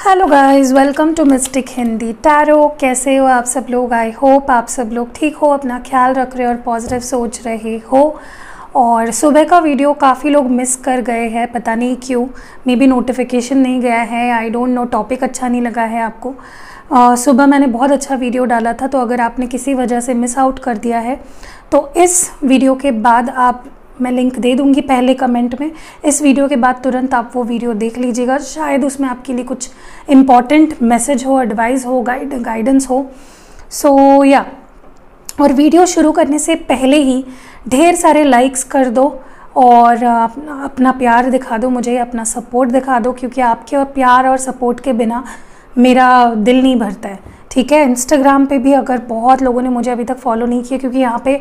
Hello guys, welcome to mystic Hindi tarot. कैसे हो आप सब लोग? आई होप आप सब लोग ठीक हो, अपना ख्याल रख रहे हो और पॉजिटिव सोच रहे हो। और सुबह का वीडियो काफ़ी लोग मिस कर गए हैं, पता नहीं क्यों। मे बी नोटिफिकेशन नहीं गया है, आई डोंट नो, टॉपिक अच्छा नहीं लगा है आपको। सुबह मैंने बहुत अच्छा वीडियो डाला था, तो अगर आपने किसी वजह से मिस आउट कर दिया है तो इस वीडियो के बाद मैं लिंक दे दूंगी पहले कमेंट में। इस वीडियो के बाद तुरंत आप वो वीडियो देख लीजिएगा, शायद उसमें आपके लिए कुछ इम्पॉर्टेंट मैसेज हो, एडवाइस हो, गाइडेंस हो। सो या, और वीडियो शुरू करने से पहले ही ढेर सारे लाइक्स कर दो और अपना प्यार दिखा दो मुझे, अपना सपोर्ट दिखा दो, क्योंकि आपके और प्यार और सपोर्ट के बिना मेरा दिल नहीं भरता है। ठीक है, इंस्टाग्राम पे भी अगर बहुत लोगों ने मुझे अभी तक फॉलो नहीं किया, क्योंकि यहाँ पे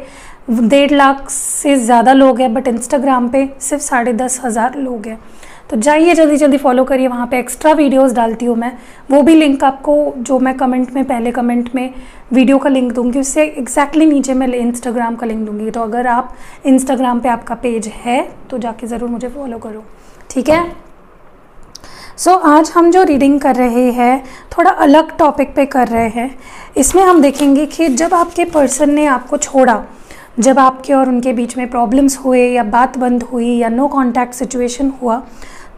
1.5 लाख से ज़्यादा लोग हैं, बट इंस्टाग्राम पे सिर्फ 10,500 लोग हैं। तो जाइए जल्दी जल्दी फॉलो करिए, वहाँ पे एक्स्ट्रा वीडियोस डालती हूँ मैं। वो भी लिंक आपको, जो मैं कमेंट में, पहले कमेंट में वीडियो का लिंक दूंगी, उससे एग्जैक्टली नीचे मैं इंस्टाग्राम का लिंक दूंगी। तो अगर आप इंस्टाग्राम पे आपका पेज है तो जाके ज़रूर मुझे फॉलो करो, ठीक है। सो आज हम जो रीडिंग कर रहे हैं थोड़ा अलग टॉपिक पे कर रहे हैं। इसमें हम देखेंगे कि जब आपके पर्सन ने आपको छोड़ा, जब आपके और उनके बीच में प्रॉब्लम्स हुए या बात बंद हुई या नो कांटेक्ट सिचुएशन हुआ,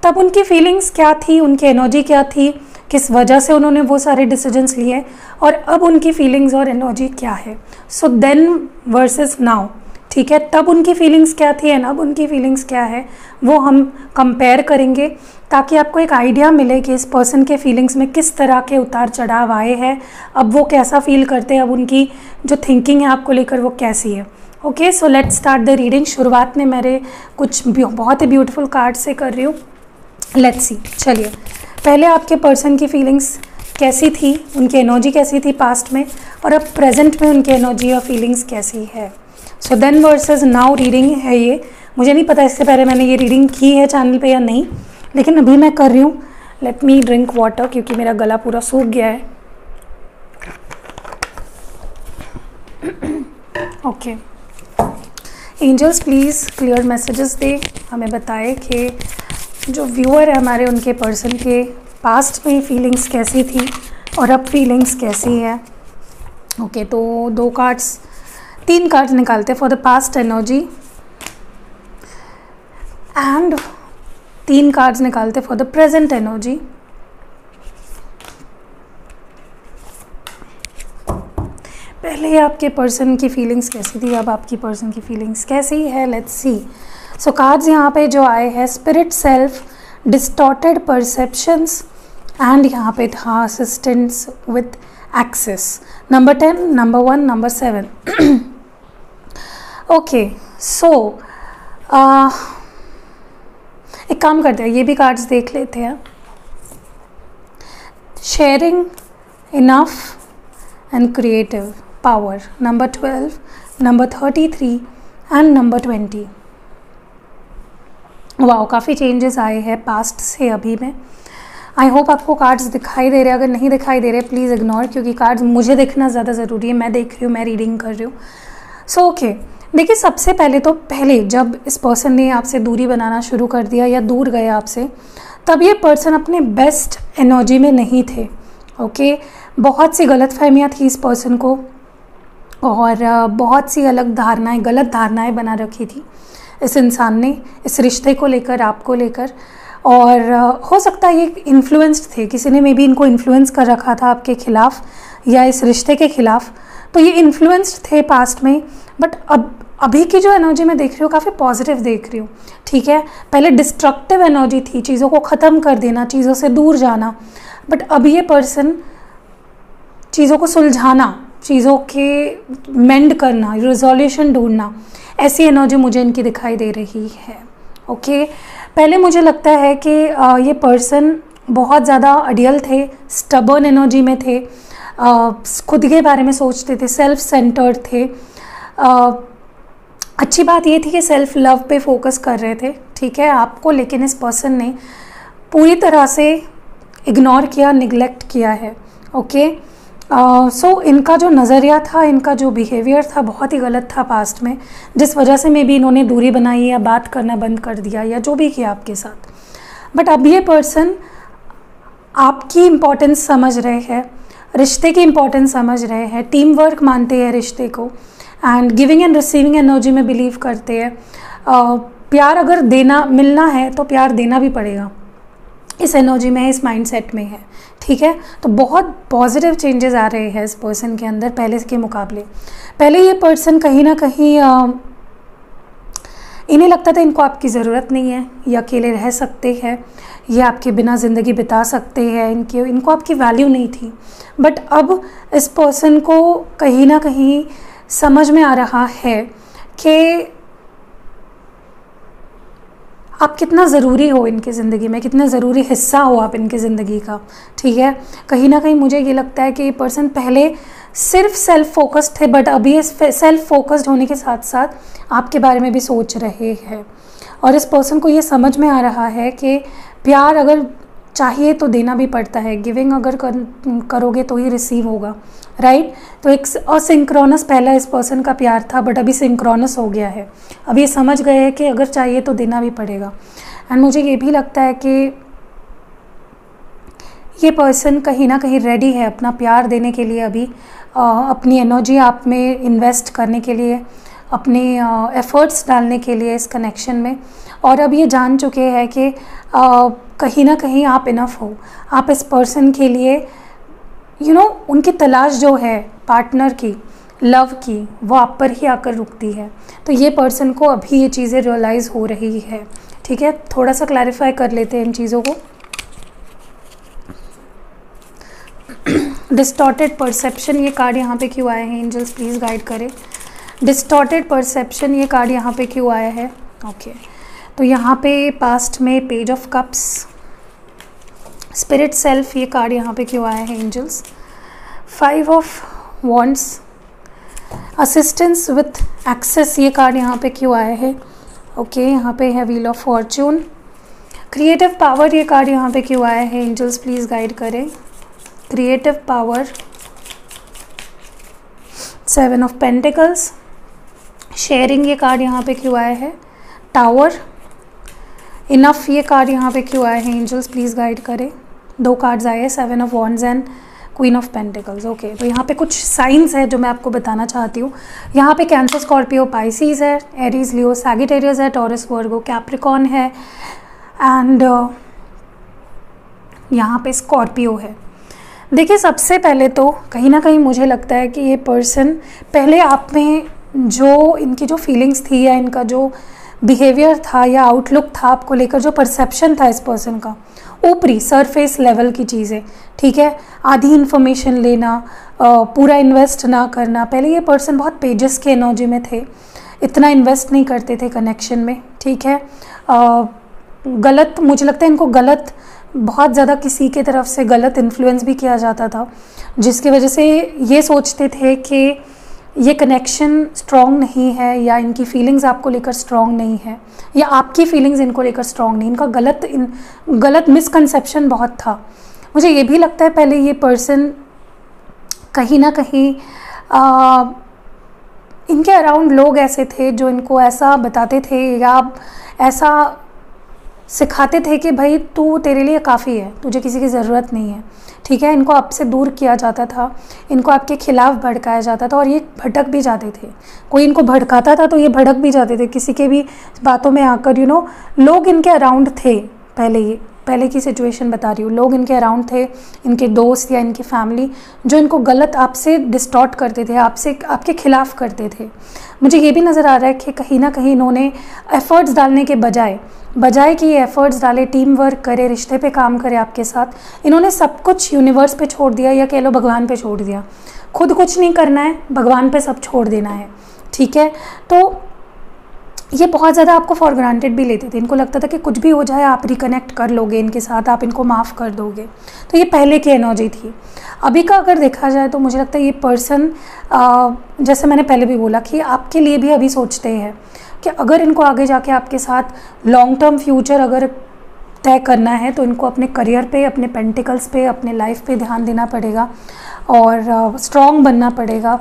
तब उनकी फीलिंग्स क्या थी, उनकी एनर्जी क्या थी, किस वजह से उन्होंने वो सारे डिसीजंस लिए, और अब उनकी फीलिंग्स और एनर्जी क्या है। सो देन वर्सेस नाउ, ठीक है, तब उनकी फीलिंग्स क्या थी एंड अब उनकी फीलिंग्स क्या है, वो हम कंपेयर करेंगे, ताकि आपको एक आइडिया मिले कि इस पर्सन के फीलिंग्स में किस तरह के उतार चढ़ाव आए हैं, अब वो कैसा फील करते हैं, अब उनकी जो थिंकिंग है आपको लेकर वो कैसी है। Okay, so let's start the reading. शुरुआत में मेरे कुछ बहुत ही ब्यूटीफुल कार्ड से कर रही हूँ। लेट्स सी, चलिए पहले आपके पर्सन की फीलिंग्स कैसी थी, उनकी एनर्जी कैसी थी पास्ट में, और अब प्रेजेंट में उनकी एनर्जी और फीलिंग्स कैसी है। So then versus now reading है ये। मुझे नहीं पता इससे पहले मैंने ये रीडिंग की है चैनल पे या नहीं, लेकिन अभी मैं कर रही हूँ। लेट मी ड्रिंक वाटर, क्योंकि मेरा गला पूरा सूख गया है। Okay, angels please clear messages दे, हमें बताए कि जो व्यूअर है हमारे, उनके पर्सन के पास्ट में फीलिंग्स कैसी थी और अब फीलिंग्स कैसी है। ओके, तो 3 कार्ड्स निकालते हैं for the past energy, and 3 cards निकालते फॉर द प्रेजेंट एनर्जी। पहले आपके पर्सन की फीलिंग्स कैसी थी, अब आपकी पर्सन की फीलिंग्स कैसी है। Let's see. सो कार्ड्स यहाँ पे जो आए हैं, spirit self, distorted perceptions, and यहाँ पे था assistance with access, number 10, number 1, number 7। Okay, so एक काम करते हैं, ये भी कार्ड्स देख लेते हैं। Sharing, enough and creative power, number 12, number 33 and number 20। Wow, काफ़ी चेंजेस आए हैं पास्ट से अभी में। आई होप आपको कार्ड्स दिखाई दे रहे हैं। अगर नहीं दिखाई दे रहे प्लीज़ इग्नोर, क्योंकि कार्ड्स मुझे देखना ज़्यादा ज़रूरी है। मैं देख रही हूँ, मैं रीडिंग कर रही हूँ। सो ओके, देखिए सबसे पहले जब इस पर्सन ने आपसे दूरी बनाना शुरू कर दिया या दूर गए आपसे, तब ये पर्सन अपने बेस्ट एनर्जी में नहीं थे। ओके, बहुत सी गलतफहमियाँ थी इस पर्सन को, और बहुत सी अलग धारणाएं, गलत धारणाएं बना रखी थी इस इंसान ने, इस रिश्ते को लेकर, आपको लेकर। और हो सकता है ये इन्फ्लुएंस्ड थे, किसी ने मे बी इनको इन्फ्लुएंस कर रखा था आपके खिलाफ या इस रिश्ते के खिलाफ, तो ये इन्फ्लुएंस्ड थे पास्ट में। बट अभी की जो एनर्जी मैं देख रही हूँ काफ़ी पॉजिटिव देख रही हूँ, ठीक है। पहले डिस्ट्रक्टिव एनर्जी थी, चीज़ों को ख़त्म कर देना, चीज़ों से दूर जाना, बट अभी ये पर्सन चीज़ों को सुलझाना, चीज़ों के मेंड करना, रिजोल्यूशन ढूंढना, ऐसी एनर्जी मुझे इनकी दिखाई दे रही है। ओके, पहले मुझे लगता है कि ये पर्सन बहुत ज़्यादा अडियल थे, स्टबर्न एनर्जी में थे, खुद के बारे में सोचते थे, सेल्फ सेंटर्ड थे। अच्छी बात ये थी कि सेल्फ लव पे फोकस कर रहे थे, ठीक है, आपको, लेकिन इस पर्सन ने पूरी तरह से इग्नोर किया, निगलेक्ट किया है। ओके, सो इनका जो नज़रिया था, इनका जो बिहेवियर था, बहुत ही गलत था पास्ट में, जिस वजह से मे बी इन्होंने दूरी बनाई या बात करना बंद कर दिया या जो भी किया आपके साथ। बट अब ये पर्सन आपकी इम्पोर्टेंस समझ रहे हैं, रिश्ते की इम्पोर्टेंस समझ रहे हैं, टीम वर्क मानते हैं रिश्ते को, and giving and receiving energy में बिलीव करते हैं। प्यार अगर देना मिलना है तो प्यार देना भी पड़ेगा, इस एनर्जी में है, इस माइंडसेट में है, ठीक है। तो बहुत पॉजिटिव चेंजेस आ रहे हैं इस पर्सन के अंदर पहले के मुकाबले। पहले ये पर्सन कहीं ना कहीं इन्हें लगता था इनको आपकी ज़रूरत नहीं है, ये अकेले रह सकते हैं, ये आपके बिना ज़िंदगी बिता सकते हैं, इनको आपकी वैल्यू नहीं थी। बट अब इस पर्सन को कहीं ना कहीं समझ में आ रहा है कि आप कितना ज़रूरी हो इनकी ज़िंदगी में, कितना ज़रूरी हिस्सा हो आप इनकी ज़िंदगी का, ठीक है। कहीं ना कहीं मुझे ये लगता है कि ये पर्सन पहले सिर्फ सेल्फ फोकस्ड थे, बट अभी इस सेल्फ फोकस्ड होने के साथ साथ आपके बारे में भी सोच रहे हैं। और इस पर्सन को ये समझ में आ रहा है कि प्यार अगर चाहिए तो देना भी पड़ता है, गिविंग अगर करोगे तो ही रिसीव होगा, राइट। तो एक असिंक्रोनस पहला इस पर्सन का प्यार था, बट अभी सिंक्रोनस हो गया है। अब ये समझ गए हैं कि अगर चाहिए तो देना भी पड़ेगा। एंड मुझे ये भी लगता है कि ये पर्सन कहीं ना कहीं रेडी है अपना प्यार देने के लिए, अभी अपनी एनर्जी आप में इन्वेस्ट करने के लिए, अपने एफ़र्ट्स डालने के लिए इस कनेक्शन में। और अब ये जान चुके हैं कि कहीं ना कहीं आप इनफ हो, आप इस पर्सन के लिए उनकी तलाश जो है पार्टनर की, लव की, वो आप पर ही आकर रुकती है। तो ये पर्सन को अभी ये चीज़ें रियलाइज़ हो रही है, ठीक है। थोड़ा सा क्लैरिफाई कर लेते हैं इन चीज़ों को। डिस्टॉर्टेड परसेप्शन, ये कार्ड यहाँ पे क्यों आए हैं? एंजल्स प्लीज़ गाइड करें। डिस्टॉर्टेड परसेप्शन, ये कार्ड यहाँ पे क्यों आया है? ओके, तो यहाँ पे पास्ट में page of cups, spirit self, ये कार्ड यहाँ पे क्यों आया है? Angels. 5 of wands, assistance with access, ये कार्ड यहाँ पे क्यों आया है? ओके, यहाँ पे है wheel of fortune. Creative power, ये कार्ड यहाँ पे क्यों आया है? एंजल्स प्लीज़ गाइड करें। Creative power, 7 of pentacles. Sharing, ये कार्ड यहाँ पे क्यों आया है? टावर। इनफ, ये कार्ड यहाँ पे क्यों आए हैं? एंजल्स प्लीज़ गाइड करें। 2 कार्ड्स आए हैं, 7 of wands and queen of pentacles. Okay, तो यहाँ पे कुछ साइंस है जो मैं आपको बताना चाहती हूँ। यहाँ पे कैंसर, स्कॉर्पियो, पाइसिस है, एरीज, लियो, सैगिटेरियस है, टॉरस, वर्गो, कैप्रिकॉन है, एंड यहाँ पे स्कॉर्पियो है। देखिए, सबसे पहले तो कहीं ना कहीं मुझे लगता है कि ये पर्सन पहले आप में जो इनकी जो फीलिंग्स थी या इनका जो बिहेवियर था या आउटलुक था आपको लेकर, जो परसेप्शन था इस पर्सन का, ऊपरी सरफेस लेवल की चीज़ें, ठीक है, आधी इन्फॉर्मेशन लेना, पूरा इन्वेस्ट ना करना। पहले ये पर्सन बहुत पेजेस के एनर्जी में थे, इतना इन्वेस्ट नहीं करते थे कनेक्शन में, ठीक है। गलत, मुझे लगता है इनको गलत, बहुत ज़्यादा किसी के तरफ से गलत इन्फ्लुएंस भी किया जाता था, जिसकी वजह से ये सोचते थे कि ये कनेक्शन स्ट्रॉन्ग नहीं है, या इनकी फीलिंग्स आपको लेकर स्ट्रॉन्ग नहीं है, या आपकी फीलिंग्स इनको लेकर स्ट्रॉन्ग नहीं। इनका गलत मिसकंसेप्शन बहुत था। मुझे ये भी लगता है पहले ये पर्सन कहीं ना कहीं इनके अराउंड लोग ऐसे थे जो इनको ऐसा बताते थे या ऐसा सिखाते थे कि भाई तू, तेरे लिए काफ़ी है, तुझे किसी की ज़रूरत नहीं है, ठीक है। इनको आपसे दूर किया जाता था, इनको आपके खिलाफ भड़काया जाता था, और ये भटक भी जाते थे। कोई इनको भड़काता था तो ये भड़क भी जाते थे, किसी के भी बातों में आकर, लोग इनके अराउंड थे। पहले की सिचुएशन बता रही हूँ, लोग इनके अराउंड थे, इनके दोस्त या इनकी फैमिली, जो इनको गलत आपसे डिस्टॉर्ट करते थे, आपके खिलाफ करते थे। मुझे ये भी नज़र आ रहा है कि कहीं ना कहीं इन्होंने एफ़र्ट्स डालने के बजाय कि ये एफ़र्ट्स डाले, टीम वर्क करे, रिश्ते पे काम करे आपके साथ, इन्होंने सब कुछ यूनिवर्स पे छोड़ दिया, या कह लो भगवान पे छोड़ दिया। खुद कुछ नहीं करना है, भगवान पे सब छोड़ देना है, ठीक है। तो ये बहुत ज़्यादा आपको फॉर ग्रांटेड भी लेते थे, इनको लगता था कि कुछ भी हो जाए आप रिकनेक्ट कर लोगे इनके साथ, आप इनको माफ़ कर दोगे। तो ये पहले की एनर्जी थी। अभी का अगर देखा जाए तो मुझे लगता है ये पर्सन, जैसे मैंने पहले भी बोला कि आपके लिए भी अभी सोचते हैं कि अगर इनको आगे जाके आपके साथ लॉन्ग टर्म फ्यूचर अगर तय करना है तो इनको अपने करियर पे, अपने पेंटिकल्स पे, अपने लाइफ पे ध्यान देना पड़ेगा, और स्ट्रॉन्ग बनना पड़ेगा।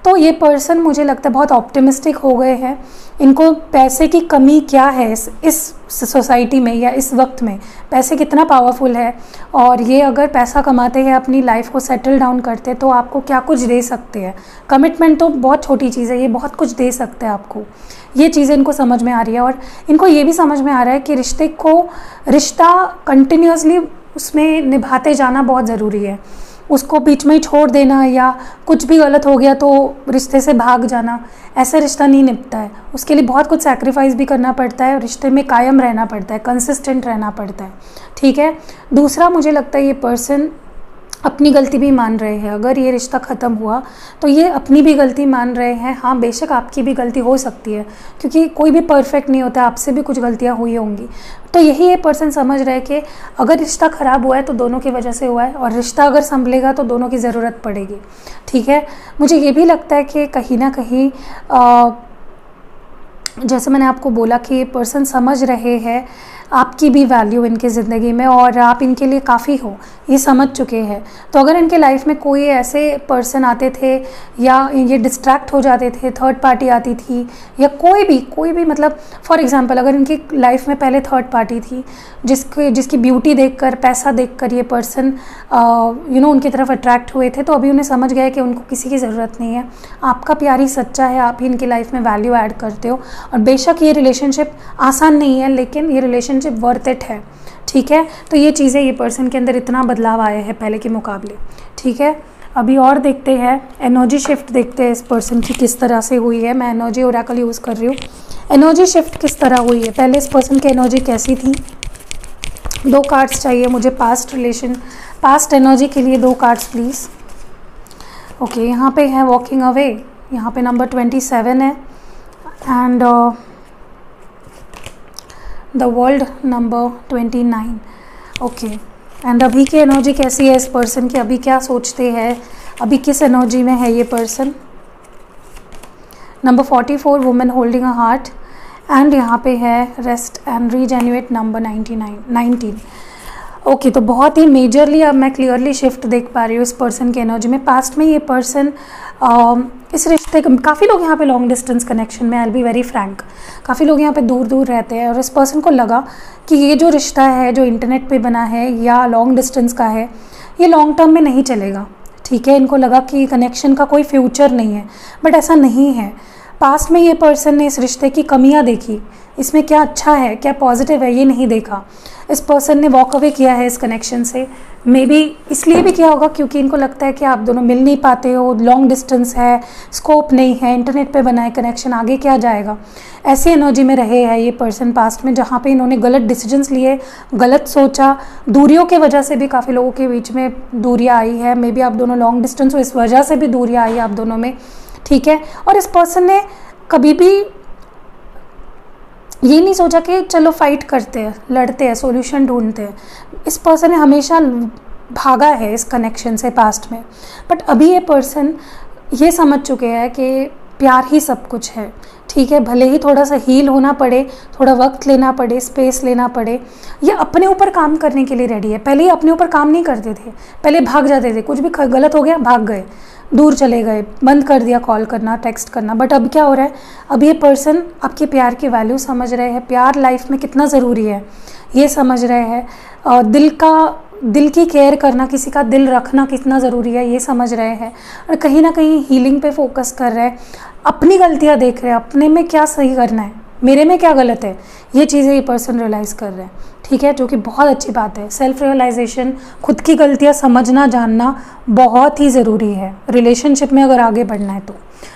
तो ये पर्सन मुझे लगता है बहुत ऑप्टिमिस्टिक हो गए हैं। इनको पैसे की कमी क्या है इस सोसाइटी में या इस वक्त में, पैसे कितना पावरफुल है, और ये अगर पैसा कमाते हैं, अपनी लाइफ को सेटल डाउन करते हैं, तो आपको क्या कुछ दे सकते हैं। कमिटमेंट तो बहुत छोटी चीज़ है, ये बहुत कुछ दे सकते हैं आपको। ये चीज़ें इनको समझ में आ रही है, और इनको ये भी समझ में आ रहा है कि रिश्ता कंटिन्यूसली उसमें निभाते जाना बहुत ज़रूरी है। उसको बीच में ही छोड़ देना या कुछ भी गलत हो गया तो रिश्ते से भाग जाना, ऐसे रिश्ता नहीं निभता है। उसके लिए बहुत कुछ सैक्रिफाइस भी करना पड़ता है, रिश्ते में कायम रहना पड़ता है, कंसिस्टेंट रहना पड़ता है, ठीक है। दूसरा, मुझे लगता है ये पर्सन अपनी गलती भी मान रहे हैं। अगर ये रिश्ता ख़त्म हुआ तो ये अपनी भी गलती मान रहे हैं। हाँ, बेशक आपकी भी गलती हो सकती है, क्योंकि कोई भी परफेक्ट नहीं होता, आपसे भी कुछ गलतियाँ हुई होंगी। तो यही ये पर्सन समझ रहे हैं कि अगर रिश्ता ख़राब हुआ है तो दोनों की वजह से हुआ है, और रिश्ता अगर संभलेगा तो दोनों की ज़रूरत पड़ेगी, ठीक है। मुझे ये भी लगता है कि कहीं ना कहीं जैसे मैंने आपको बोला कि ये पर्सन समझ रहे हैं आपकी भी वैल्यू इनकी ज़िंदगी में, और आप इनके लिए काफ़ी हो, ये समझ चुके हैं। तो अगर इनके लाइफ में कोई ऐसे पर्सन आते थे या ये डिस्ट्रैक्ट हो जाते थे, थर्ड पार्टी आती थी या कोई भी मतलब फॉर एग्जांपल अगर इनकी लाइफ में पहले थर्ड पार्टी थी जिसकी ब्यूटी देखकर, पैसा देखकर ये पर्सन उनकी तरफ अट्रैक्ट हुए थे, तो अभी उन्हें समझ गया कि उनको किसी की ज़रूरत नहीं है। आपका प्यार ही सच्चा है, आप ही इनकी लाइफ में वैल्यू ऐड करते हो, और बेशक ये रिलेशनशिप आसान नहीं है, लेकिन ये रिलेशनशिप वर्थ इट है, ठीक है। तो ये चीज़ें, ये पर्सन के अंदर इतना बदलाव आया है पहले के मुकाबले, ठीक है। अभी और देखते हैं, एनर्जी शिफ्ट देखते हैं इस पर्सन की किस तरह से हुई है। मैं एनर्जी ओरेकल यूज़ कर रही हूँ। एनर्जी शिफ्ट किस तरह हुई है, पहले इस पर्सन की एनर्जी कैसी थी। 2 कार्ड्स चाहिए मुझे पास्ट एनर्जी के लिए 2 कार्ड्स प्लीज़। ओके, यहाँ पे है वॉकिंग अवे, यहाँ पे नंबर 27 है, and the world number 29। Okay, and अभी की एनर्जी कैसी है इस पर्सन की, अभी क्या सोचते हैं, अभी किस एनर्जी में है ये person. Number 44 women holding a heart, and यहाँ पे है रेस्ट एंड रीजेन्युएट नंबर 19। ओके, तो बहुत ही मेजरली अब मैं क्लियरली शिफ्ट देख पा रही हूँ इस पर्सन की एनर्जी में। पास्ट में ये पर्सन इस रिश्ते, काफ़ी लोग यहाँ पे लॉन्ग डिस्टेंस कनेक्शन में, I will be very Frank, काफ़ी लोग यहाँ पे दूर दूर रहते हैं, और इस पर्सन को लगा कि ये जो रिश्ता है जो इंटरनेट पे बना है या लॉन्ग डिस्टेंस का है, ये लॉन्ग टर्म में नहीं चलेगा, ठीक है। इनको लगा कि कनेक्शन का कोई फ्यूचर नहीं है, बट ऐसा नहीं है। पास्ट में ये पर्सन ने इस रिश्ते की कमियां देखी, इसमें क्या अच्छा है, क्या पॉजिटिव है, ये नहीं देखा। इस पर्सन ने वॉक अवे किया है इस कनेक्शन से। मे बी इसलिए भी किया होगा क्योंकि इनको लगता है कि आप दोनों मिल नहीं पाते हो, लॉन्ग डिस्टेंस है, स्कोप नहीं है, इंटरनेट पे बना है कनेक्शन, आगे क्या जाएगा। ऐसी एनर्जी में रहे हैं ये पर्सन पास्ट में, जहाँ पे इन्होंने गलत डिसीजंस लिए, गलत सोचा। दूरियों की वजह से भी काफ़ी लोगों के बीच में दूरियाँ आई है। मे बी आप दोनों लॉन्ग डिस्टेंस हो, इस वजह से भी दूरियाँ आई है आप दोनों में, ठीक है। और इस पर्सन ने कभी भी ये नहीं सोचा कि चलो फाइट करते हैं, लड़ते हैं, सॉल्यूशन ढूंढते हैं। इस पर्सन ने हमेशा भागा है इस कनेक्शन से पास्ट में, बट अभी ये पर्सन ये समझ चुके हैं कि प्यार ही सब कुछ है, ठीक है। भले ही थोड़ा सा हील होना पड़े, थोड़ा वक्त लेना पड़े, स्पेस लेना पड़े, ये अपने ऊपर काम करने के लिए रेडी है। पहले ये अपने ऊपर काम नहीं करते थे, पहले भाग जाते थे, कुछ भी गलत हो गया भाग गए, दूर चले गए, बंद कर दिया कॉल करना, टेक्स्ट करना। बट अब क्या हो रहा है, अब ये पर्सन आपके प्यार की वैल्यू समझ रहे हैं, प्यार लाइफ में कितना ज़रूरी है ये समझ रहे हैं, और दिल की केयर करना, किसी का दिल रखना कितना ज़रूरी है ये समझ रहे हैं, और कहीं ना कहीं हीलिंग पे फोकस कर रहे हैं। अपनी गलतियाँ देख रहे हैं, अपने में क्या सही करना है, मेरे में क्या गलत है, ये चीज़ें ये पर्सन रियलाइज़ कर रहे हैं, ठीक है, जो कि बहुत अच्छी बात है। सेल्फ रियलाइजेशन, खुद की गलतियाँ समझना जानना बहुत ही ज़रूरी है रिलेशनशिप में अगर आगे बढ़ना है तो।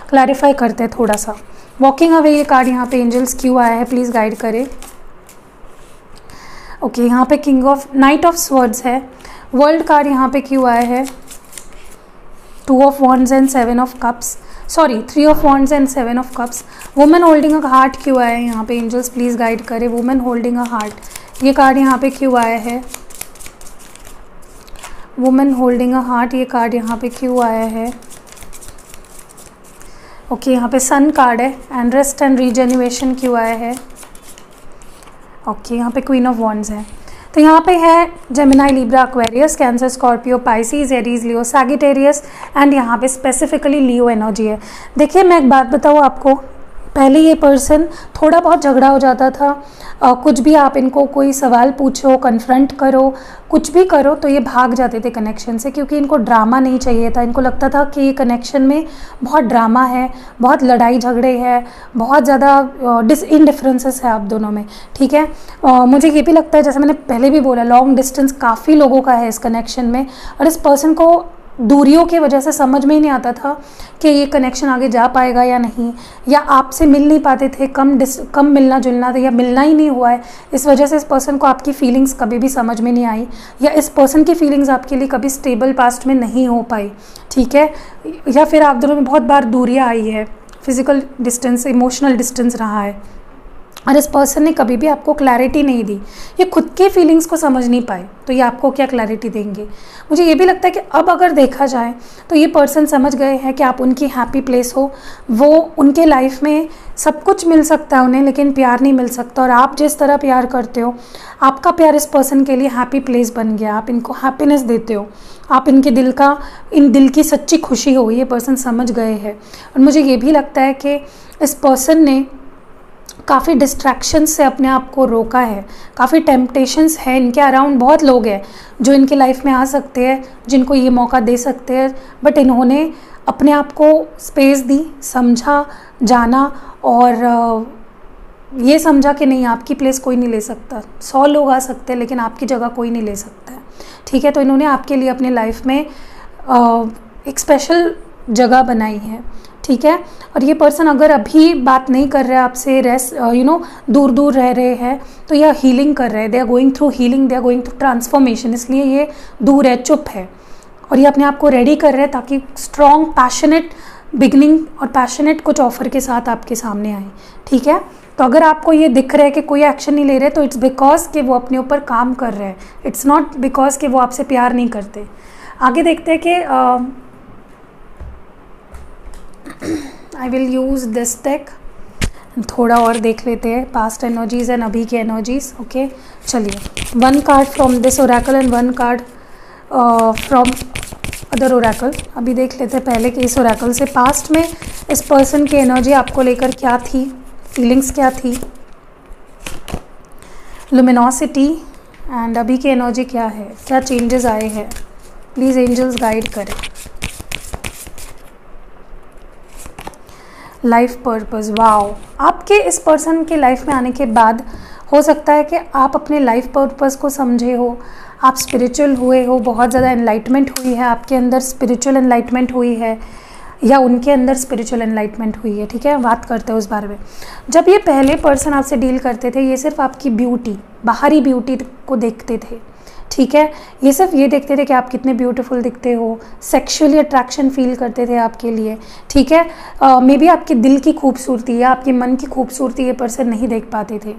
क्लैरिफाई करते हैं थोड़ा सा। वॉकिंग अवे ये कार्ड यहाँ पे एंजल्स क्यों आया है, प्लीज़ गाइड करें। ओके, यहाँ पे नाइट ऑफ स्वर्ड्स है। वर्ल्ड कार्ड यहाँ पे क्यों आया है, 2 of wands and 7 of cups, sorry 3 of wands and 7 of cups. Women holding a heart क्यों आया है यहाँ पे, एंजल्स प्लीज़ गाइड करें। वुमेन होल्डिंग अ हार्ट ये कार्ड यहाँ पे क्यों आया है, वुमेन होल्डिंग अ हार्ट ये कार्ड यहाँ पे क्यों आया है। ओके, यहाँ पे सन कार्ड है, एंड रेस्ट एंड रीजेन्युएशन क्यों आया है। ओके, यहाँ पे क्वीन ऑफ वॉन्ड्स है। तो यहाँ पे है Gemini, Libra, Aquarius, cancer, Scorpio, Pisces, Aries, Leo, Sagittarius and यहाँ पे स्पेसिफिकली लियो एनर्जी है। देखिए मैं एक बात बताऊँ आपको, पहले ये पर्सन थोड़ा बहुत झगड़ा हो जाता था, कुछ भी आप इनको कोई सवाल पूछो, कन्फ्रंट करो, कुछ भी करो तो ये भाग जाते थे कनेक्शन से, क्योंकि इनको ड्रामा नहीं चाहिए था। इनको लगता था कि ये कनेक्शन में बहुत ड्रामा है, बहुत लड़ाई झगड़े है, बहुत ज़्यादा इनडिफरेंसेस है आप दोनों में, ठीक है। मुझे ये भी लगता है, जैसे मैंने पहले भी बोला, लॉन्ग डिस्टेंस काफ़ी लोगों का है इस कनेक्शन में, और इस पर्सन को दूरियों की वजह से समझ में ही नहीं आता था कि ये कनेक्शन आगे जा पाएगा या नहीं, या आपसे मिल नहीं पाते थे, कम मिलना जुलना था, या मिलना ही नहीं हुआ है। इस वजह से इस पर्सन को आपकी फीलिंग्स कभी भी समझ में नहीं आई, या इस पर्सन की फीलिंग्स आपके लिए कभी स्टेबल पास्ट में नहीं हो पाई, ठीक है। या फिर आप दोनों में बहुत बार दूरियाँ आई है, फिजिकल डिस्टेंस, इमोशनल डिस्टेंस रहा है, और इस पर्सन ने कभी भी आपको क्लैरिटी नहीं दी, ये खुद के फीलिंग्स को समझ नहीं पाए, तो ये आपको क्या क्लैरिटी देंगे। मुझे ये भी लगता है कि अब अगर देखा जाए तो ये पर्सन समझ गए हैं कि आप उनकी हैप्पी प्लेस हो, वो उनके लाइफ में सब कुछ मिल सकता है उन्हें, लेकिन प्यार नहीं मिल सकता, और आप जिस तरह प्यार करते हो, आपका प्यार इस पर्सन के लिए हैप्पी प्लेस बन गया, आप इनको हैप्पीनेस देते हो, आप इनके दिल की सच्ची खुशी हो, ये पर्सन समझ गए हैं। और मुझे ये भी लगता है कि इस पर्सन ने काफ़ी डिस्ट्रैक्शंस से अपने आप को रोका है, काफ़ी टेम्पटेशंस है इनके अराउंड, बहुत लोग हैं जो इनके लाइफ में आ सकते हैं, जिनको ये मौका दे सकते हैं, बट इन्होंने अपने आप को स्पेस दी, समझा, जाना, और ये समझा कि नहीं, आपकी प्लेस कोई नहीं ले सकता। 100 लोग आ सकते हैं लेकिन आपकी जगह कोई नहीं ले सकता है, ठीक है। तो इन्होंने आपके लिए अपने लाइफ में एक स्पेशल जगह बनाई है, ठीक है। और ये पर्सन अगर अभी बात नहीं कर रहा है आपसे, दूर दूर रह रहे हैं, तो यह हीलिंग कर रहे हैं, they are going through healing, they are going through transformation, इसलिए ये दूर है, चुप है, और ये अपने आप को रेडी कर रहे हैं ताकि स्ट्रॉन्ग पैशनेट बिगनिंग और पैशनेट कुछ ऑफर के साथ आपके सामने आए, ठीक है। तो अगर आपको ये दिख रहा है कि कोई एक्शन नहीं ले रहे, तो इट्स बिकॉज कि वो अपने ऊपर काम कर रहे हैं, इट्स नॉट बिकॉज कि वो आपसे प्यार नहीं करते। आगे देखते हैं कि I will use this deck, थोड़ा और देख लेते हैं पास्ट एनर्जीज एंड अभी की एनर्जीज, ओके। चलिए, 1 card from this Oracle and 1 card from other Oracle. अभी देख लेते हैं पहले कि इस ओरेकल से पास्ट में इस पर्सन की एनर्जी आपको लेकर क्या थी, फीलिंग्स क्या थी, लुमिनोसिटी, एंड अभी की एनर्जी क्या है, क्या चेंजेस आए हैं, प्लीज़ एंजल्स गाइड करें। लाइफ पर्पस, वाओ, आपके इस पर्सन के लाइफ में आने के बाद हो सकता है कि आप अपने लाइफ पर्पस को समझे हो, आप स्पिरिचुअल हुए हो, बहुत ज़्यादा एनलाइटमेंट हुई है, आपके अंदर स्पिरिचुअल एनलाइटमेंट हुई है, या उनके अंदर स्पिरिचुअल एनलाइटमेंट हुई है, ठीक है। बात करते हैं उस बारे में। जब ये पहले पर्सन आपसे डील करते थे, ये सिर्फ आपकी ब्यूटी, बाहरी ब्यूटी को देखते थे, ठीक है। ये सिर्फ ये देखते थे कि आप कितने ब्यूटीफुल दिखते हो, सेक्सुअली अट्रैक्शन फील करते थे आपके लिए, ठीक है। मे बी आपके दिल की खूबसूरती या आपके मन की खूबसूरती ये पर्सन नहीं देख पाते थे।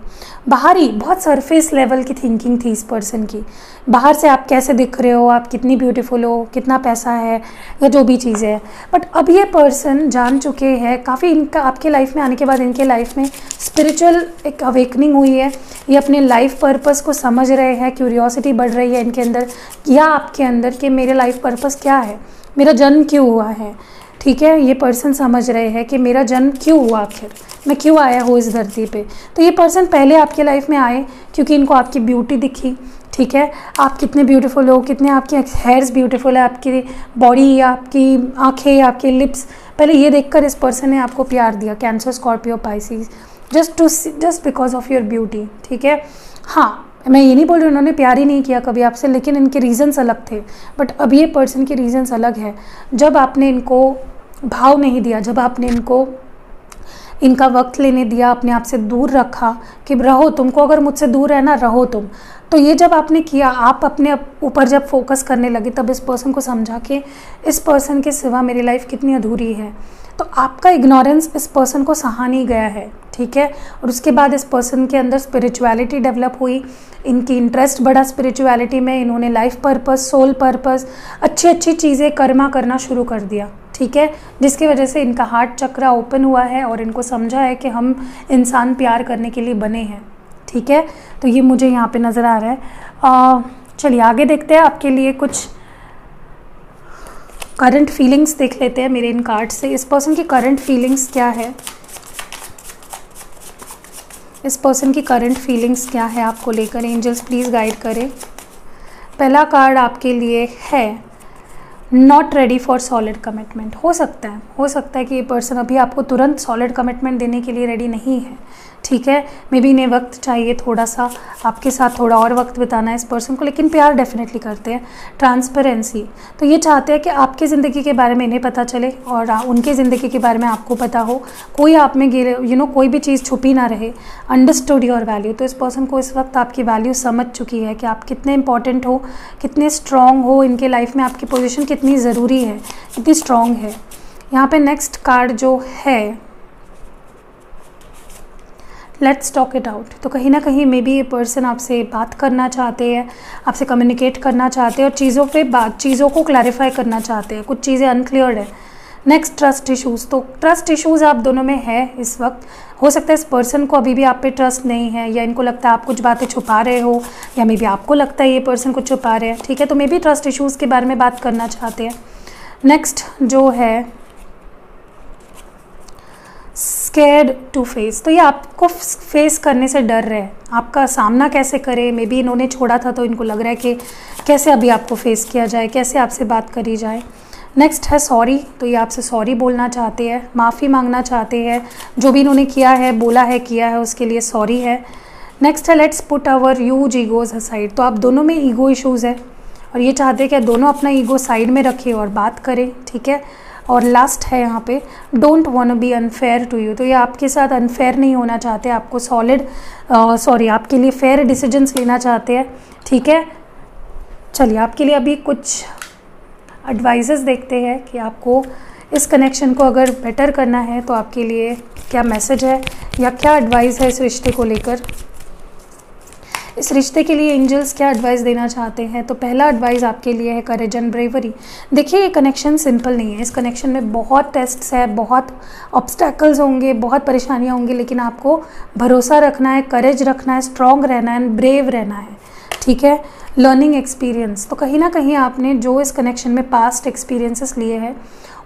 बाहरी बहुत सरफेस लेवल की थिंकिंग थी इस पर्सन की, बाहर से आप कैसे दिख रहे हो, आप कितनी ब्यूटीफुल हो, कितना पैसा है, या जो भी चीज़ें हैं। बट अब ये पर्सन जान चुके हैं काफ़ी, इनका आपके लाइफ में आने के बाद इनके लाइफ में स्पिरिचुअल एक अवेकनिंग हुई है, ये अपने लाइफ पर्पस को समझ रहे हैं, क्यूरियोसिटी बढ़ रही है इनके अंदर या आपके अंदर कि मेरे लाइफ पर्पस क्या है, मेरा जन्म क्यों हुआ है, ठीक है। ये पर्सन समझ रहे हैं कि मेरा जन्म क्यों हुआ, आखिर मैं क्यों आया हूँ इस धरती पे। तो ये पर्सन पहले आपके लाइफ में आए क्योंकि इनको आपकी ब्यूटी दिखी, ठीक है। आप कितने ब्यूटीफुल हो, कितने आपके हेयर्स ब्यूटीफुल है, आपकी बॉडी, आपकी आँखें, आपके लिप्स, पहले ये देखकर इस पर्सन ने आपको प्यार दिया। Cancer, Scorpio, Pisces, just because of your beauty, ठीक है। हाँ, मैं ये नहीं बोल रही उन्होंने प्यार ही नहीं किया कभी आपसे, लेकिन इनके रीज़न्स अलग थे। बट अब ये पर्सन के रीज़न्स अलग है। जब आपने इनको भाव नहीं दिया, जब आपने इनका वक्त लेने दिया, अपने आप से दूर रखा कि रहो, तुमको अगर मुझसे दूर रहना रहो तुम, तो ये जब आपने किया, आप अपने ऊपर जब फोकस करने लगे, तब इस पर्सन को समझा कि इस पर्सन के सिवा मेरी लाइफ कितनी अधूरी है। तो आपका इग्नोरेंस इस पर्सन को सहा नहीं गया है, ठीक है। और उसके बाद इस पर्सन के अंदर स्पिरिचुअलिटी डेवलप हुई, इनकी इंटरेस्ट बढ़ा स्पिरिचुअलिटी में, इन्होंने लाइफ पर्पस, सोल पर्पस, अच्छी अच्छी चीज़ें कर्मा करना शुरू कर दिया, ठीक है। जिसकी वजह से इनका हार्ट चक्र ओपन हुआ है और इनको समझा है कि हम इंसान प्यार करने के लिए बने हैं, ठीक है, तो ये मुझे यहाँ पे नज़र आ रहा है। चलिए आगे देखते हैं, आपके लिए कुछ करंट फीलिंग्स देख लेते हैं मेरे इन कार्ड से। इस पर्सन की करंट फीलिंग्स क्या है, इस पर्सन की करंट फीलिंग्स क्या है आपको लेकर, एंजल्स प्लीज़ गाइड करें। पहला कार्ड आपके लिए है not ready for solid commitment. हो सकता है कि ये पर्सन अभी आपको तुरंत सॉलिड कमिटमेंट देने के लिए रेडी नहीं है, ठीक है। मे बी इन्हें वक्त चाहिए, थोड़ा सा आपके साथ थोड़ा और वक्त बिताना है इस पर्सन को, लेकिन प्यार डेफिनेटली करते हैं। ट्रांसपेरेंसी, तो ये चाहते हैं कि आपकी ज़िंदगी के बारे में इन्हें पता चले और उनकी ज़िंदगी के बारे में आपको पता हो, कोई आप में कोई भी चीज़ छुपी ना रहे। अंडरस्टूड योर वैल्यू, तो इस पर्सन को इस वक्त आपकी वैल्यू समझ चुकी है कि आप कितने इंपॉर्टेंट हो, कितने स्ट्रॉन्ग हो, इनके लाइफ में आपकी पोजीशन कितनी ज़रूरी है, कितनी स्ट्रॉन्ग है। यहाँ पे नेक्स्ट कार्ड जो है लेट्स टॉक इट आउट, तो कहीं ना कहीं मे बी ये पर्सन आपसे बात करना चाहते हैं, आपसे कम्युनिकेट करना चाहते हैं और चीज़ों को क्लैरिफाई करना चाहते हैं, कुछ चीज़ें अनक्लियर्ड है। नेक्स्ट ट्रस्ट इश्यूज़, तो ट्रस्ट इश्यूज़ आप दोनों में है इस वक्त। हो सकता है इस पर्सन को अभी भी आप पे ट्रस्ट नहीं है, या इनको लगता है आप कुछ बातें छुपा रहे हो, या मे बी आपको लगता है ये पर्सन कुछ छुपा रहे हैं, ठीक है। तो मे बी ट्रस्ट इश्यूज़ के बारे में बात करना चाहते हैं। नेक्स्ट जो है स्केर्ड टू फेस, तो ये आपको फेस करने से डर रहे हैं, आपका सामना कैसे करें। मे बी इन्होंने छोड़ा था तो इनको लग रहा है कि कैसे अभी आपको फेस किया जाए, कैसे आपसे बात करी जाए। नेक्स्ट है सॉरी, तो ये आपसे सॉरी बोलना चाहते हैं, माफ़ी मांगना चाहते हैं, जो भी इन्होंने किया है, बोला है, किया है, उसके लिए सॉरी है। नेक्स्ट है let's put our huge egos aside, तो आप दोनों में ईगो इश्यूज़ है और ये चाहते हैं कि दोनों अपना ईगो साइड में रखें और बात करें, ठीक है। और लास्ट है यहाँ पे don't want be unfair to you, तो ये आपके साथ अनफेयर नहीं होना चाहते, आपको आपके लिए फेयर डिसीजंस लेना चाहते हैं, ठीक है। चलिए आपके लिए अभी कुछ एडवाइजेस देखते हैं कि आपको इस कनेक्शन को अगर बेटर करना है तो आपके लिए क्या मैसेज है या क्या एडवाइस है इस रिश्ते को लेकर। इस रिश्ते के लिए एंजल्स क्या एडवाइस देना चाहते हैं, तो पहला एडवाइस आपके लिए है करेज एंड ब्रेवरी। देखिए ये कनेक्शन सिंपल नहीं है, इस कनेक्शन में बहुत टेस्ट्स है, बहुत ऑब्स्टैकल्स होंगे, बहुत परेशानियां होंगी, लेकिन आपको भरोसा रखना है, करेज रखना है, स्ट्रॉन्ग रहना है, ब्रेव रहना है, ठीक है। लर्निंग एक्सपीरियंस, तो कहीं ना कहीं आपने जो इस कनेक्शन में पास्ट एक्सपीरियंसेस लिए हैं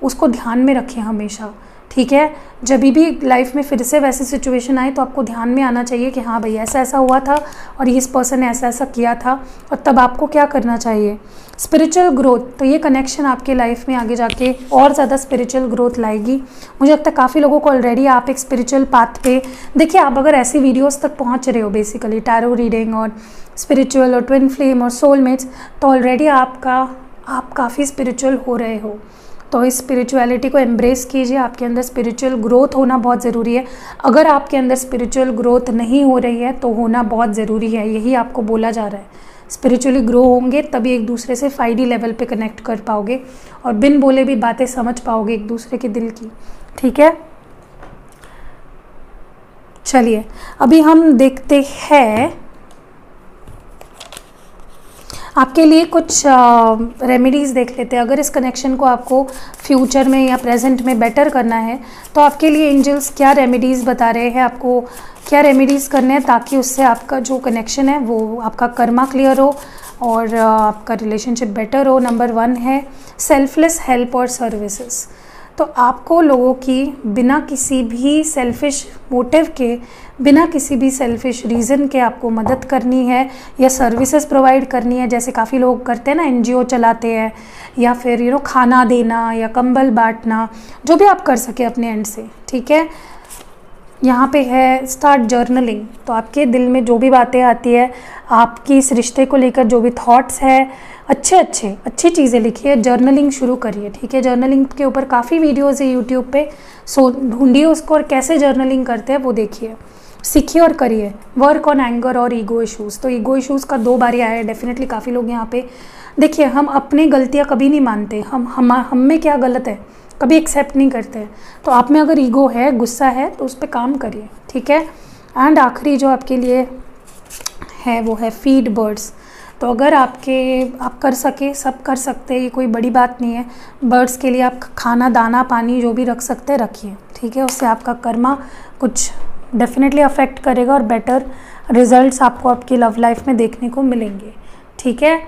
उसको ध्यान में रखें हमेशा, ठीक है। जब भी लाइफ में फिर से वैसी सिचुएशन आए तो आपको ध्यान में आना चाहिए कि हाँ भाई ऐसा ऐसा हुआ था और इस पर्सन ने ऐसा ऐसा किया था और तब आपको क्या करना चाहिए। स्पिरिचुअल ग्रोथ, तो ये कनेक्शन आपके लाइफ में आगे जाके और ज़्यादा स्पिरिचुअल ग्रोथ लाएगी। मुझे लगता है काफ़ी लोगों को ऑलरेडी आप एक स्पिरिचुअल पाथ पे, देखिए आप अगर ऐसी वीडियोस तक पहुंच रहे हो बेसिकली टैरो रीडिंग और स्पिरिचुअल और ट्विन फ्लेम और सोलमेट्स, तो ऑलरेडी आप काफ़ी स्पिरिचुअल हो रहे हो। तो इस स्पिरिचुअलिटी को एम्ब्रेस कीजिए, आपके अंदर स्पिरिचुअल ग्रोथ होना बहुत ज़रूरी है। अगर आपके अंदर स्पिरिचुअल ग्रोथ नहीं हो रही है तो होना बहुत ज़रूरी है, यही आपको बोला जा रहा है। स्पिरिचुअली ग्रो होंगे तभी एक दूसरे से 5D लेवल पे कनेक्ट कर पाओगे और बिन बोले भी बातें समझ पाओगे एक दूसरे के दिल की, ठीक है। चलिए अभी हम देखते हैं आपके लिए कुछ रेमेडीज़ देख लेते हैं। अगर इस कनेक्शन को आपको फ्यूचर में या प्रेजेंट में बेटर करना है तो आपके लिए एंजल्स क्या रेमेडीज़ बता रहे हैं, आपको क्या रेमेडीज़ करने हैं ताकि उससे आपका जो कनेक्शन है वो आपका कर्मा क्लियर हो और आपका रिलेशनशिप बेटर हो। नंबर 1 है सेल्फलेस हेल्प और सर्विसेज, तो आपको लोगों की बिना किसी भी सेल्फिश मोटिव के, बिना किसी भी सेल्फिश रीज़न के आपको मदद करनी है या सर्विसेज प्रोवाइड करनी है। जैसे काफ़ी लोग करते हैं ना, NGO चलाते हैं या फिर खाना देना या कंबल बांटना, जो भी आप कर सके अपने एंड से, ठीक है। यहाँ पे है स्टार्ट जर्नलिंग, तो आपके दिल में जो भी बातें आती है, आपकी इस रिश्ते को लेकर जो भी थॉट्स है, अच्छी चीज़ें लिखिए, जर्नलिंग शुरू करिए, ठीक है। जर्नलिंग के ऊपर काफ़ी वीडियोज़ है यूट्यूब पे, सो ढूंढिए उसको और कैसे जर्नलिंग करते हैं वो देखिए, सीखिए और करिए। वर्क ऑन एंगर और ईगो इश्यूज़, तो ईगो इश्यूज़ का 2 बार आया है डेफिनेटली। काफ़ी लोग यहाँ पे देखिए, हम अपनी गलतियाँ कभी नहीं मानते, हम में क्या गलत है कभी एक्सेप्ट नहीं करते। तो आप में अगर ईगो है, गुस्सा है, तो उस पर काम करिए, ठीक है। एंड आखिरी जो आपके लिए है वो है फीड बर्ड्स, तो अगर आप कर सके, सब कर सकते हैं, ये कोई बड़ी बात नहीं है। बर्ड्स के लिए आप खाना, दाना, पानी जो भी रख सकते हैं रखिए, ठीक है। उससे आपका कर्मा कुछ डेफिनेटली अफेक्ट करेगा और बेटर रिजल्ट्स आपको आपकी लव लाइफ में देखने को मिलेंगे, ठीक है।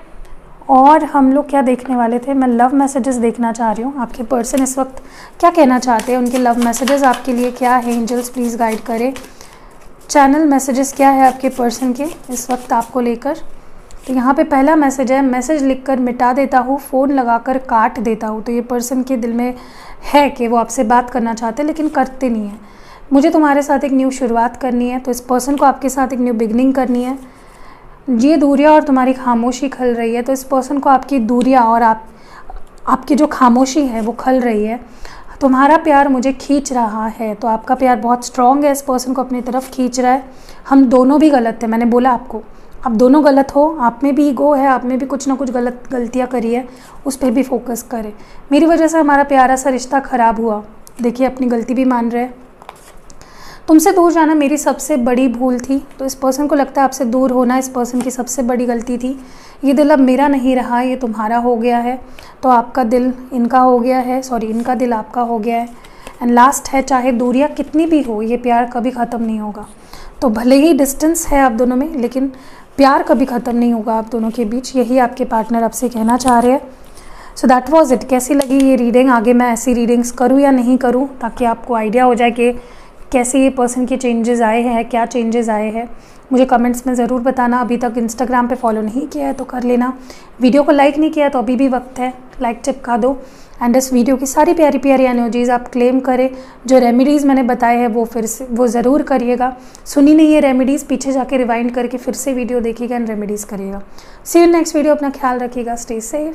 और हम लोग क्या देखने वाले थे, मैं लव मैसेजेस देखना चाह रही हूँ। आपके पर्सन इस वक्त क्या कहना चाहते हैं, उनके लव मैसेजेस आपके लिए क्या है, एंजल्स प्लीज़ गाइड करें। चैनल मैसेजेस क्या है आपके पर्सन के इस वक्त आपको लेकर। तो यहाँ पे पहला मैसेज है, मैसेज लिखकर मिटा देता हूँ, फ़ोन लगाकर काट देता हूँ। तो ये पर्सन के दिल में है कि वो आपसे बात करना चाहते हैं लेकिन करते नहीं हैं। मुझे तुम्हारे साथ एक न्यू शुरुआत करनी है, तो इस पर्सन को आपके साथ एक न्यू बिगनिंग करनी है। ये दूरियां और तुम्हारी खामोशी खल रही है, तो इस पर्सन को आपकी दूरियां और आपकी जो खामोशी है वो खल रही है। तुम्हारा प्यार मुझे खींच रहा है, तो आपका प्यार बहुत स्ट्रॉन्ग है, इस पर्सन को अपनी तरफ खींच रहा है। हम दोनों भी गलत थे, मैंने बोला आपको, आप दोनों गलत हो, आप में भी ईगो है, आप में भी कुछ ना कुछ गलतियाँ करी है, उस पर भी फोकस करें। मेरी वजह से हमारा प्यारा सा रिश्ता ख़राब हुआ, देखिए अपनी गलती भी मान रहे हैं। तुमसे दूर जाना मेरी सबसे बड़ी भूल थी, तो इस पर्सन को लगता है आपसे दूर होना इस पर्सन की सबसे बड़ी गलती थी। ये दिल अब मेरा नहीं रहा, ये तुम्हारा हो गया है, तो आपका दिल इनका हो गया है, सॉरी इनका दिल आपका हो गया है। एंड लास्ट है, चाहे दूरियां कितनी भी हो, ये प्यार कभी ख़त्म नहीं होगा। तो भले ही डिस्टेंस है आप दोनों में, लेकिन प्यार कभी ख़त्म नहीं होगा आप दोनों के बीच, यही आपके पार्टनर आपसे कहना चाह रहे हैं। So that was it. कैसी लगी ये रीडिंग, आगे मैं ऐसी रीडिंग्स करूँ या नहीं करूँ, ताकि आपको आइडिया हो जाए कि कैसे ये पर्सन के चेंजेस आए हैं, क्या चेंजेस आए हैं, मुझे कमेंट्स में ज़रूर बताना। अभी तक इंस्टाग्राम पे फॉलो नहीं किया है तो कर लेना, वीडियो को लाइक नहीं किया तो अभी भी वक्त है, लाइक चिपका दो। एंड इस वीडियो की सारी प्यारी प्यारी एनर्जीज़ आप क्लेम करें। जो रेमेडीज़ मैंने बताए हैं वो फिर से वो ज़रूर करिएगा। सुनी नहीं है रेमेडीज़, पीछे जाके रिवाइंड करके फिर से वीडियो देखिएगा एंड रेमेडीज़ करिएगा। सी यू नेक्स्ट वीडियो, अपना ख्याल रखिएगा, स्टे सेफ।